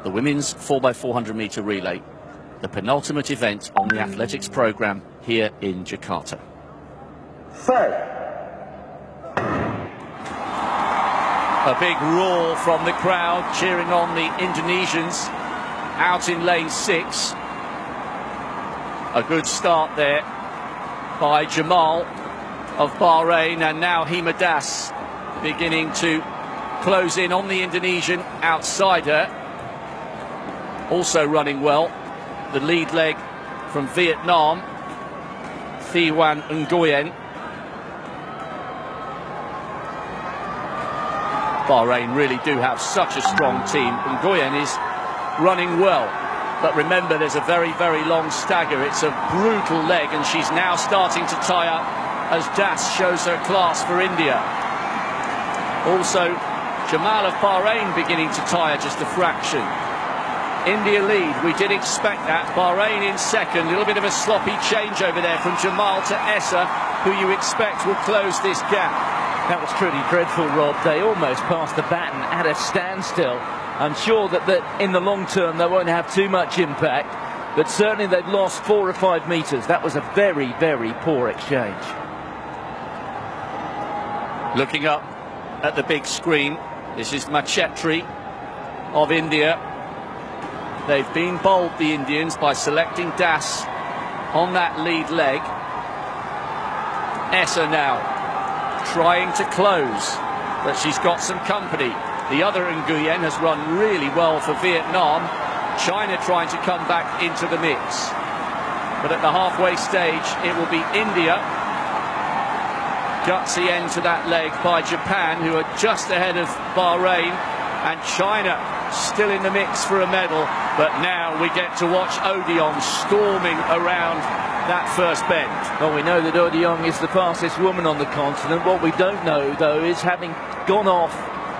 the women's 4x400 metre relay, the penultimate event on the athletics programme here in Jakarta. A big roar from the crowd cheering on the Indonesians out in lane 6. A good start there by Jamal of Bahrain, and now Hima Das beginning to close in on the Indonesian outside her. Also running well, the lead leg from Vietnam, Thi Van Nguyen. Bahrain really do have such a strong team. Nguyen is running well, but remember there's a very, very long stagger. It's a brutal leg, and she's now starting to tie up as Das shows her class for India. Also, Jamal of Bahrain beginning to tire just a fraction. India lead, we did expect that. Bahrain in second, a little bit of a sloppy change over there from Jamal to Essa, who you expect will close this gap. That was truly dreadful, Rob. They almost passed the baton at a standstill. I'm sure that in the long term they won't have too much impact, but certainly they've lost 4 or 5 metres. That was a very, very poor exchange. Looking up at the big screen, this is Machetri of India. They've been bold, the Indians, by selecting Das on that lead leg. Essa now trying to close, but she's got some company. The other Nguyen has run really well for Vietnam. China trying to come back into the mix. But at the halfway stage, it will be India. Gutsy end to that leg by Japan, who are just ahead of Bahrain, and China still in the mix for a medal. But now we get to watch Odion storming around that first bend. Well, we know that Odion is the fastest woman on the continent. What we don't know, though, is having gone off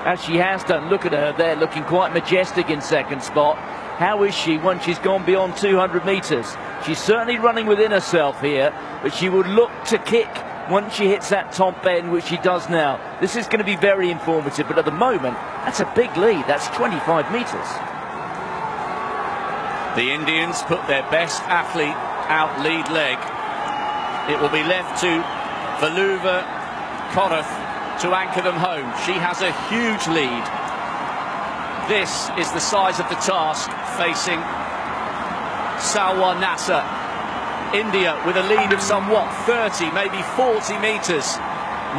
as she has done. Look at her there, looking quite majestic in second spot. How is she once she's gone beyond 200 metres? She's certainly running within herself here, but she would look to kick once she hits that top end, which she does now. This is going to be very informative, but at the moment, that's a big lead. That's 25 metres. The Indians put their best athlete out lead leg. It will be left to Valuva Konath to anchor them home. She has a huge lead. This is the size of the task facing Salwa Nasser. India with a lead of somewhat 30, maybe 40 metres.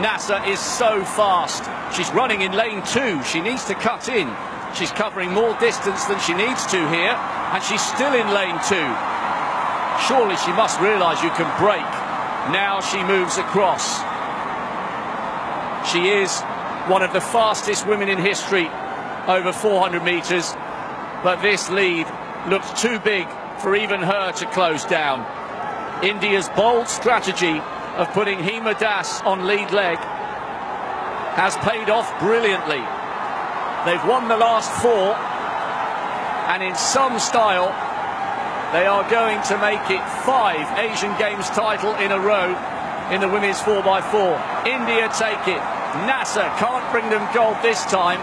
Nasser is so fast. She's running in lane 2. She needs to cut in. She's covering more distance than she needs to here, and she's still in lane 2. Surely she must realise you can break. Now she moves across. She is one of the fastest women in history over 400 metres, but this lead looks too big for even her to close down. India's bold strategy of putting Hima Das on lead leg has paid off brilliantly. They've won the last 4, and in some style they are going to make it 5 Asian Games title in a row in the women's 4x4. India take it. Nasser can't bring them gold this time.